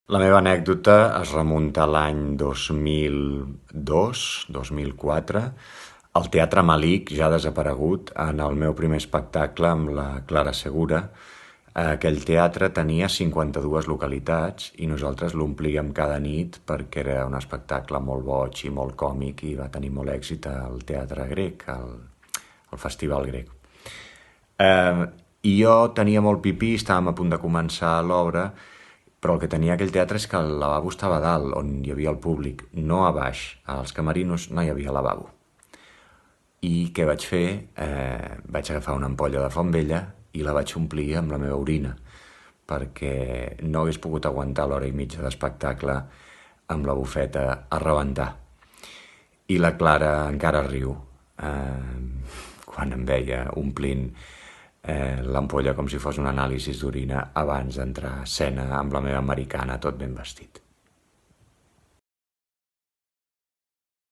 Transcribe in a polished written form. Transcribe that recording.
La meva anècdota es remunta a l'any 2002, 2004, al Teatre Malic, ja desaparegut, en el meu primer espectacle amb la Clara Segura. Aquell teatre tenia 52 localitats i nosaltres l'omplíem cada nit perquè era un espectacle molt boig i molt còmic i va tenir molt èxit al Teatre Grec, al Festival Grec. I jo tenia molt pipí, estàvem a punt de començar l'obra, però el que tenia aquell teatre és que el lavabo estava a dalt, on hi havia el públic, no a baix. Als camerinos no hi havia lavabo. I què vaig fer? Vaig agafar una ampolla de font vella i la vaig omplir amb la meva orina, perquè no hagués pogut aguantar l'hora i mitja d'espectacle amb la bufeta a rebentar. I la Clara encara riu quan em veia omplint l'ampolla com si fos un anàlisi d'orina abans d'entrar a escena amb la meva americana tot ben vestit.